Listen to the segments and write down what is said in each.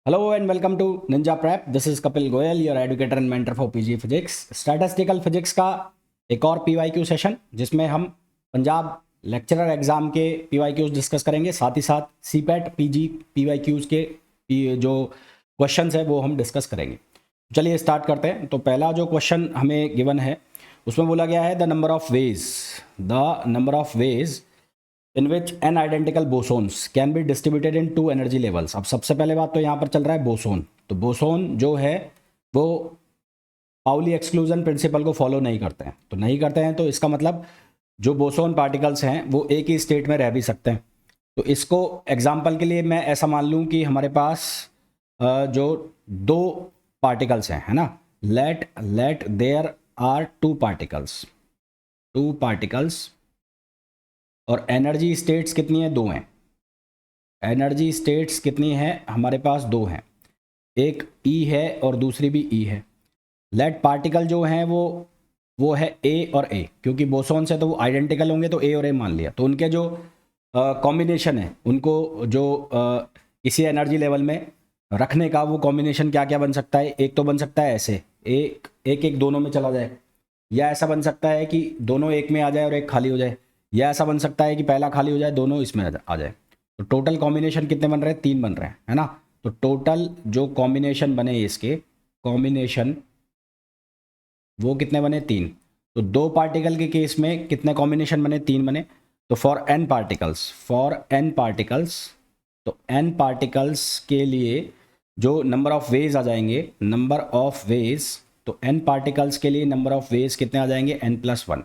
Hello and welcome to Ninja Prep. This is Kapil Goyal, your educator and mentor for PG Physics. Statistical Physics का एक और PYQ session जिसमें हम Punjab lecturer exam के PYQs discuss करेंगे, साथ ही साथ CPET PG PYQs के जो क्वेश्चंस है वो हम डिस्कस करेंगे। चलिए स्टार्ट करते हैं। तो पहला जो क्वेश्चन हमें गिवन है उसमें बोला गया है the number of ways in which n identical bosons can be distributed in two energy levels. अब सबसे पहले बात तो यहाँ पर चल रहा है बोसोन। तो बोसोन जो है वो पाउली एक्सक्लूजन प्रिंसिपल को फॉलो नहीं करते हैं। तो इसका मतलब जो बोसोन पार्टिकल्स हैं वो एक ही स्टेट में रह भी सकते हैं। तो इसको एग्जाम्पल के लिए मैं ऐसा मान लूँ कि हमारे पास जो दो पार्टिकल्स हैं, है ना, let there are two particles और एनर्जी स्टेट्स कितनी है? दो हैं। एनर्जी स्टेट्स कितनी है? हमारे पास दो हैं, एक E है और दूसरी भी E है। लेट पार्टिकल जो हैं वो है A और A, क्योंकि बोसोन से तो वो आइडेंटिकल होंगे तो A और A मान लिया। तो उनके जो कॉम्बिनेशन है उनको जो इसी एनर्जी लेवल में रखने का वो कॉम्बिनेशन क्या क्या बन सकता है? एक तो बन सकता है ऐसे एक दोनों में चला जाए, या ऐसा बन सकता है कि दोनों एक में आ जाए और एक खाली हो जाए, या ऐसा बन सकता है कि पहला खाली हो जाए दोनों इसमें आ जाए। तो टोटल कॉम्बिनेशन कितने बन रहे हैं? 3 बन रहे हैं, है ना। तो टोटल जो कॉम्बिनेशन बने इसके कॉम्बिनेशन वो कितने बने? 3। तो दो पार्टिकल के केस में कितने कॉम्बिनेशन बने? 3 बने। तो फॉर एन पार्टिकल्स तो एन पार्टिकल्स के लिए जो नंबर ऑफ वेज आ जाएंगे, तो एन पार्टिकल्स के लिए नंबर ऑफ वेज कितने आ जाएंगे? n+1।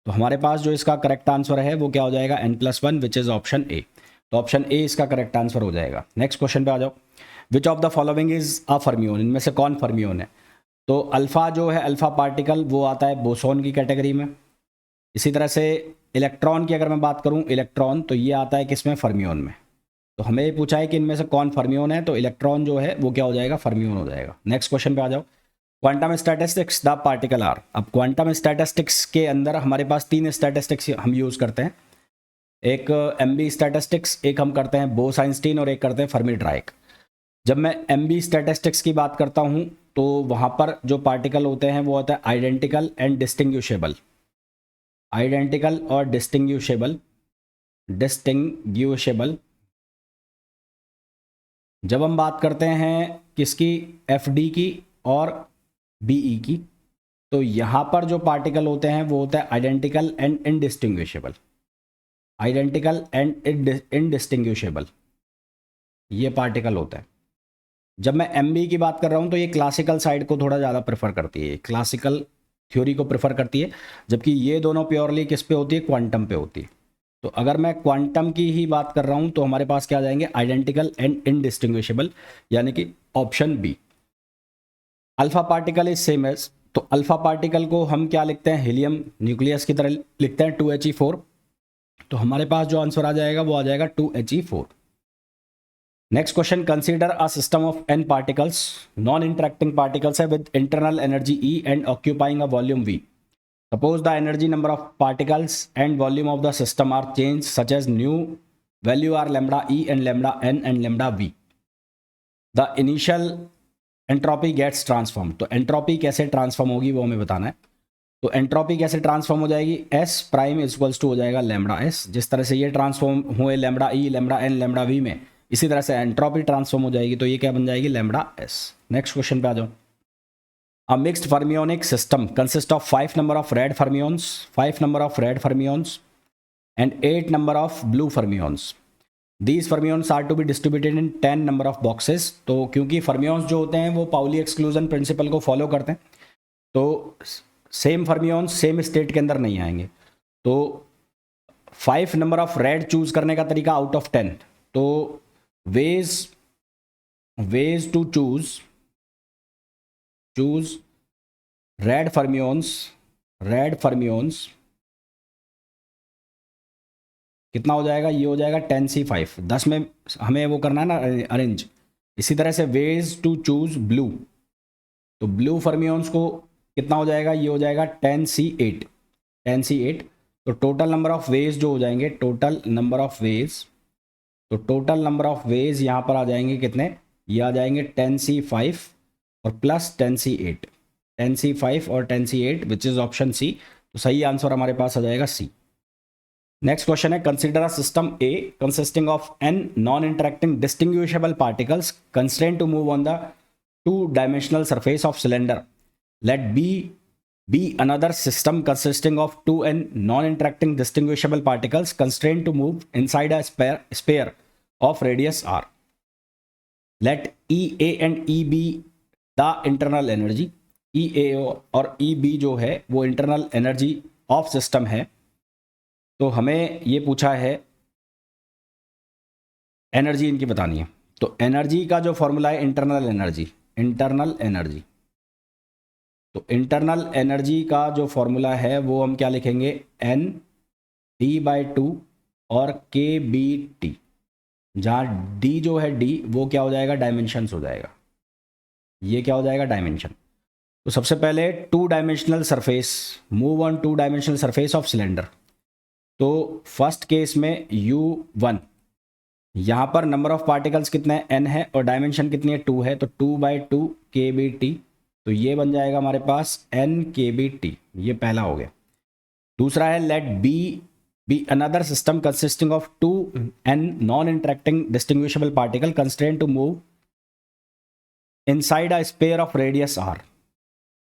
तो हमारे पास जो इसका करेक्ट आंसर है वो क्या हो जाएगा? n+1, which is option A. तो ऑप्शन ए इसका करेक्ट आंसर हो जाएगा। नेक्स्ट क्वेश्चन पे आ जाओ। Which of the following is a fermion? इनमें से कौन फर्मियोन है? तो अल्फा जो है, अल्फा पार्टिकल, वो आता है बोसोन की कैटेगरी में। इसी तरह से इलेक्ट्रॉन की अगर मैं बात करूं, इलेक्ट्रॉन, तो ये आता है किसमें? फर्मियोन में। तो हमें ये पूछा है कि इनमें से कौन फर्मियोन है, तो इलेक्ट्रॉन जो है वो क्या हो जाएगा? फर्मियोन हो जाएगा। नेक्स्ट क्वेश्चन पे आ जाओ। Quantum statistics the particle are. अब क्वांटम स्टैटिस्टिक्स के अंदर हमारे पास 3 स्टैटिस्टिक्स हम यूज़ करते हैं। एक MB स्टैटिस्टिक्स, एक हम करते हैं बोस-आइंस्टीन और एक करते हैं फर्मी ड्राइक। जब मैं MB स्टैटिस्टिक्स की बात करता हूँ तो वहाँ पर जो पार्टिकल होते हैं वो होता है आइडेंटिकल एंड डिस्टिंग्विशेबल। आइडेंटिकल और डिस्टिंग्विशेबल। जब हम बात करते हैं किसकी? FD की और BE की, तो यहाँ पर जो पार्टिकल होते हैं वो होता है आइडेंटिकल एंड इनडिस्टिंग्विशेबल। ये पार्टिकल होता है। जब मैं MB की बात कर रहा हूँ तो ये क्लासिकल साइड को थोड़ा ज़्यादा प्रेफर करती है, क्लासिकल थ्योरी को प्रेफर करती है, जबकि ये दोनों प्योरली किस पे होती है? क्वांटम पे होती है। तो अगर मैं क्वांटम की ही बात कर रहा हूँ तो हमारे पास क्या आ जाएंगे? आइडेंटिकल एंड इनडिस्टिंग्विशेबल, यानी कि option B. Alpha particle is same as, तो अल्फा पार्टिकल को हम क्या लिखते हैं? हीलियम न्यूक्लियस की तरह लिखते हैं, 2He4। तो हमारे पास जो आंसर आ जाएगा वो आ जाएगा 2He4। Next question, consider a system of n particles, non interacting particles है with internal energy E and occupying a volume V। Suppose the energy number of particles and volume of the system are change such as new value are lambda E and lambda N and lambda V। The initial entropy gets transform. तो entropy कैसे transform होगी वो हमें बताना है। तो entropy कैसे transform हो जाएगी? S प्राइम इक्वल्स टू हो जाएगा लैम्डा S। जिस तरह से ये ट्रांसफॉर्म हुए lambda E, lambda N, lambda V में, इसी तरह से एंट्रोपी ट्रांसफॉर्म हो जाएगी। तो ये क्या बन जाएगी? Lambda S। नेक्स्ट क्वेश्चन पे आ जाओ। A mixed fermionic system consist of 5 number of red fermions and 8 number of blue fermions. These fermions are to be distributed in 10 number of boxes. तो क्योंकि फर्मियोन्स जो होते हैं वो पाउली एक्सक्लूजन प्रिंसिपल को फॉलो करते हैं, तो सेम फर्मियोन्स सेम स्टेट के अंदर नहीं आएंगे। तो 5 नंबर ऑफ रेड चूज करने का तरीका आउट ऑफ 10। तो ways to choose red fermions कितना हो जाएगा? ये हो जाएगा 10C5। 10 में हमें वो करना है ना, अरेंज। इसी तरह से वेज टू चूज ब्लू, तो ब्लू फर्मियोन्स को कितना हो जाएगा? ये हो जाएगा 10C8। तो टोटल नंबर ऑफ वेज जो हो जाएंगे, टोटल नंबर ऑफ वेज यहाँ पर आ जाएंगे कितने? ये आ जाएंगे 10C5 और प्लस 10C8, 10C5 और 10C8 which is option C. तो सही आंसर हमारे पास आ जाएगा सी। नेक्स्ट क्वेश्चन है, consider a system A consisting of N non interacting distinguishable particles constraint to move on the two dimensional surface of cylinder, let B be another system consisting of 2n non-interacting distinguishable particles constrained to move inside a sphere of radius r. Let EA and E be the internal energy. EA और EB जो है वो internal energy of system है। तो हमें ये पूछा है एनर्जी इनकी बतानी है। तो एनर्जी का जो फॉर्मूला है इंटरनल एनर्जी, तो इंटरनल एनर्जी का जो फॉर्मूला है वो हम क्या लिखेंगे, एन D/2 और KBT, जहाँ D जो है D वो क्या हो जाएगा, डायमेंशंस हो जाएगा। ये क्या हो जाएगा, डायमेंशन। तो सबसे पहले 2 dimensional surface, move on 2 dimensional surface of cylinder. तो फर्स्ट केस में U1, यहाँ पर नंबर ऑफ पार्टिकल्स कितने n है और डायमेंशन कितनी है, 2 है, तो 2/2 KBT। तो ये बन जाएगा हमारे पास NKBT, ये पहला हो गया। दूसरा है let B another system consisting of 2n non interacting distinguishable particle constraint to move inside a sphere of radius r।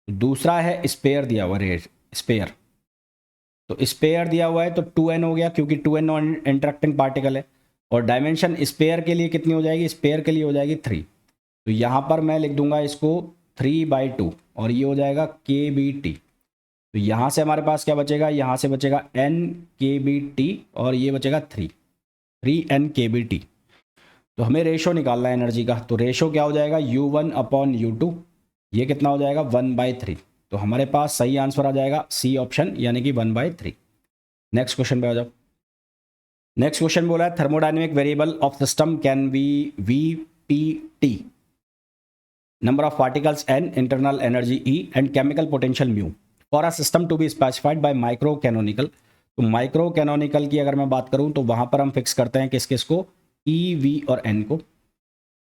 दूसरा है स्पेयर दिया हुआ, स्पेयर, तो स्पेयर दिया हुआ है तो 2n हो गया क्योंकि 2n नॉन इंटरेक्टिंग पार्टिकल है, और डायमेंशन स्पेयर के लिए कितनी हो जाएगी, स्पेयर के लिए हो जाएगी 3। तो यहाँ पर मैं लिख दूंगा इसको 3/2 और ये हो जाएगा KBT। तो यहाँ से हमारे पास क्या बचेगा, यहाँ से बचेगा NKBT और ये बचेगा 3NKBT। तो हमें रेशो निकालना है एनर्जी का। तो रेशो क्या हो जाएगा, U1/U2, ये कितना हो जाएगा 1/3। तो हमारे पास सही आंसर आ जाएगा सी ऑप्शन, यानी कि 1/3। नेक्स्ट क्वेश्चन पे आ जाओ। नेक्स्ट क्वेश्चन बोला है thermodynamic variable of system can be VPT, number of particles n, internal energy E and chemical potential mu for a system to be specified by microcanonical। तो माइक्रोकैनोनिकल की अगर मैं बात करूं तो वहां पर हम फिक्स करते हैं किस किस को, E, V और N को।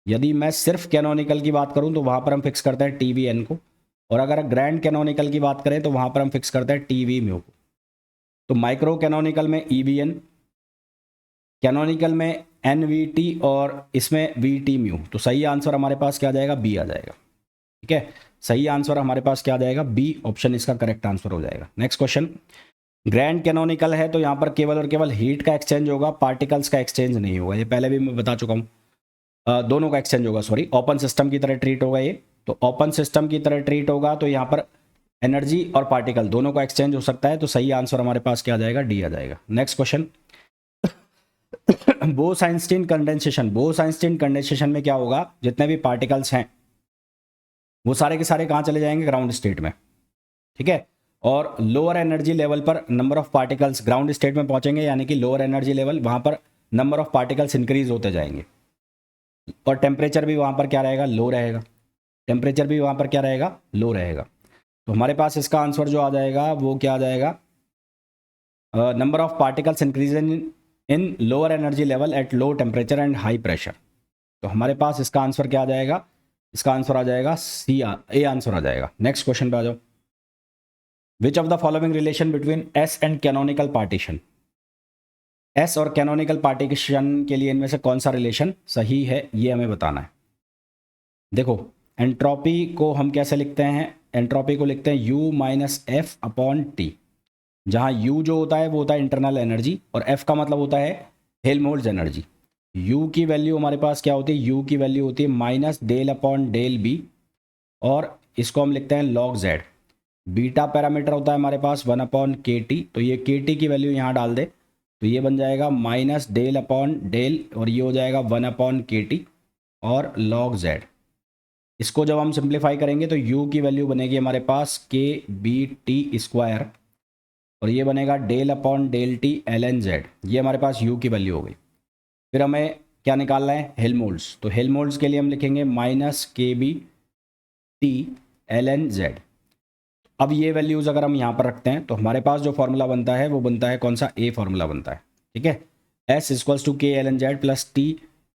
यदि मैं सिर्फ कैनोनिकल की बात करूं तो वहां पर हम फिक्स करते हैं TV, N को। और अगर ग्रैंड कैनोनिकल की बात करें तो वहां पर हम फिक्स करते हैं TV, म्यू को। तो माइक्रो कैनोनिकल में EVN, कैनोनिकल में NVT और इसमें VT म्यू। तो सही आंसर हमारे पास क्या आ जाएगा, बी आ जाएगा। ठीक है, सही आंसर हमारे पास क्या आ जाएगा, बी ऑप्शन इसका करेक्ट आंसर हो जाएगा। नेक्स्ट क्वेश्चन, ग्रैंड कैनोनिकल है तो यहाँ पर केवल और केवल हीट का एक्सचेंज होगा, पार्टिकल्स का एक्सचेंज नहीं होगा। ये पहले भी मैं बता चुका हूँ, दोनों का एक्सचेंज होगा, सॉरी, ओपन सिस्टम की तरह ट्रीट होगा ये। तो ओपन सिस्टम की तरह ट्रीट होगा तो यहाँ पर एनर्जी और पार्टिकल दोनों का एक्सचेंज हो सकता है। तो सही आंसर हमारे पास क्या आ जाएगा, डी आ जाएगा। Next question, Bose-Einstein condensation. Bose-Einstein condensation में क्या होगा, जितने भी पार्टिकल्स हैं वो सारे के सारे कहाँ चले जाएंगे, ग्राउंड स्टेट में। ठीक है, और लोअर एनर्जी लेवल पर number of particles ground state में पहुंचेंगे, यानी कि लोअर एनर्जी लेवल वहां पर नंबर ऑफ पार्टिकल्स इंक्रीज होते जाएंगे, और टेम्परेचर भी वहां पर क्या रहेगा, लो रहेगा। टेम्परेचर भी वहां पर क्या रहेगा, लो रहेगा। तो हमारे पास इसका आंसर जो आ जाएगा वो क्या आ जाएगा, number of particles increase in lower energy level at low temperature and high pressure. तो हमारे पास इसका आंसर क्या आ जाएगा, इसका आंसर आ जाएगा सी, ए आंसर आ जाएगा। नेक्स्ट क्वेश्चन पे आ जाओ। Which of the following relation between S and canonical partition. S और कैनोनिकल पार्टीशन के लिए इनमें से कौन सा रिलेशन सही है, ये हमें बताना है। देखो, एंट्रोपी को हम कैसे लिखते हैं, एंट्रोपी को लिखते हैं U minus F upon T, जहाँ U जो होता है वो होता है इंटरनल एनर्जी और F का मतलब होता है हेल्महोल्ट्ज़ एनर्जी। U की वैल्यू हमारे पास क्या होती है, U की वैल्यू होती है minus del upon del B, और इसको हम लिखते हैं लॉग जेड। बीटा पैरामीटर होता है हमारे पास 1/KT, तो ये KT की वैल्यू यहाँ डाल दे तो ये बन जाएगा माइनस डेल अपॉन डेल, और ये हो जाएगा 1/KT और लॉग जेड। इसको जब हम सिंप्लीफाई करेंगे तो U की वैल्यू बनेगी हमारे पास KBT स्क्वायर, और ये बनेगा del upon del T ln z। ये हमारे पास U की वैल्यू हो गई। फिर हमें क्या निकालना है, हेल्महोल्ट्ज़। तो हेल्महोल्ट्ज़ के लिए हम लिखेंगे माइनस KBT ln z। अब ये वैल्यूज़ अगर हम यहाँ पर रखते हैं तो हमारे पास जो फॉर्मूला बनता है वो बनता है कौन सा, ए फॉर्मूला बनता है। ठीक है, S = K ln z plus T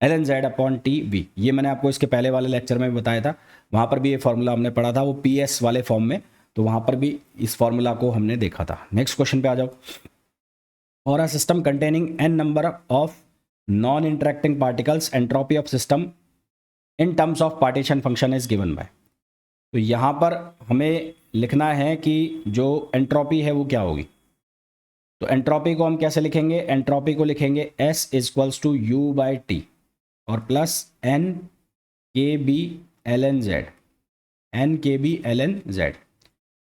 ln(z/T)V। ये मैंने आपको इसके पहले वाले लेक्चर में भी बताया था, वहाँ पर भी ये फॉर्मूला हमने पढ़ा था, वो PS वाले फॉर्म में, तो वहाँ पर भी इस फॉर्मूला को हमने देखा था। नेक्स्ट क्वेश्चन पे आ जाओ। और a system containing n number of non interacting particles, entropy of system in terms of partition function is given by. तो यहाँ पर हमें लिखना है कि जो एंट्रोपी है वो क्या होगी। तो एंट्रोपी को हम कैसे लिखेंगे, एंट्रोपी को लिखेंगे S इक्वल्स टू U/T और प्लस NkB/ln(z), NkB/ln(z).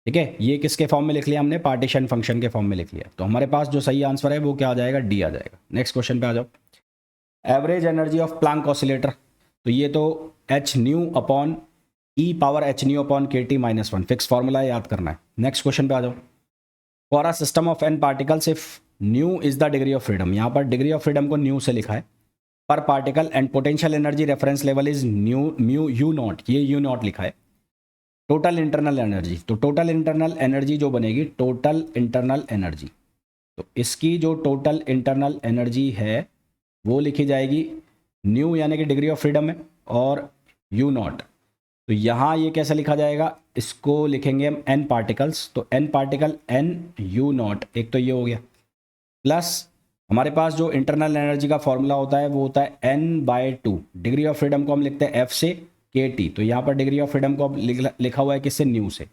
ठीक है, ये किसके फॉर्म में लिख लिया हमने, पार्टीशन फंक्शन के फॉर्म में लिख लिया। तो हमारे पास जो सही आंसर है वो क्या आ जाएगा, डी आ जाएगा। नेक्स्ट क्वेश्चन पे आ जाओ। Average energy of Planck oscillator, तो ये तो hν/e⁻hν/kT-1 फिक्स फॉर्मूला याद करना है। नेक्स्ट क्वेश्चन पे आ जाओ। For a system of n particles if new is the degree of freedom, यहाँ पर डिग्री ऑफ फ्रीडम को न्यू से लिखा है, पर particle and potential energy reference level is mu U0, ये U0 लिखा है। टोटल इंटरनल एनर्जी, तो टोटल इंटरनल एनर्जी जो बनेगी, टोटल इंटरनल एनर्जी, तो इसकी जो टोटल इंटरनल एनर्जी है वो लिखी जाएगी न्यू यानी कि डिग्री ऑफ फ्रीडम है और U0। तो यहाँ ये कैसे लिखा जाएगा, इसको लिखेंगे हम n पार्टिकल्स, तो n पार्टिकल n U0, एक तो ये हो गया, प्लस हमारे पास जो इंटरनल एनर्जी का फॉर्मूला होता है वो होता है n/2। डिग्री ऑफ फ्रीडम को हम लिखते हैं F से KT, तो यहाँ पर डिग्री ऑफ फ्रीडम को लिखा हुआ है किससे, न्यू से, तो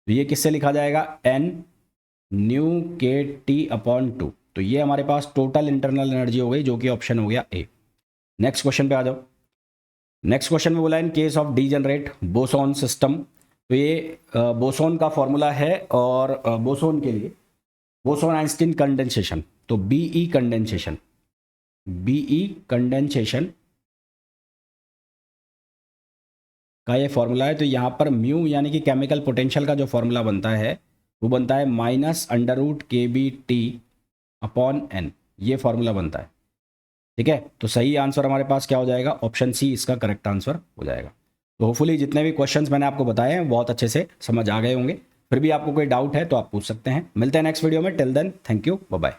ये किससे लिखा जाएगा, n न्यू KT/2। तो ये हमारे पास टोटल इंटरनल एनर्जी हो गई, जो कि ऑप्शन हो गया ए। नेक्स्ट क्वेश्चन पे आ जाओ। नेक्स्ट क्वेश्चन में बोला in case of degenerate boson system, तो ये बोसोन का फॉर्मूला है और बोसोन के लिए बोसोन आइंस्टीन कंडेंसेशन, तो BE कंडेंसेशन, BE कंडेंसेशन का ये फॉर्मूला है। तो यहाँ पर म्यू यानी कि केमिकल पोटेंशियल का जो फॉर्मूला बनता है वो बनता है -√kBT/n, ये फॉर्मूला बनता है। ठीक है, तो सही आंसर हमारे पास क्या हो जाएगा, ऑप्शन सी इसका करेक्ट आंसर हो जाएगा। तो होपफुली जितने भी क्वेश्चंस मैंने आपको बताए हैं बहुत अच्छे से समझ आ गए होंगे। फिर भी आपको कोई डाउट है तो आप पूछ सकते हैं। मिलते हैं नेक्स्ट वीडियो में, till then thank you, bye bye.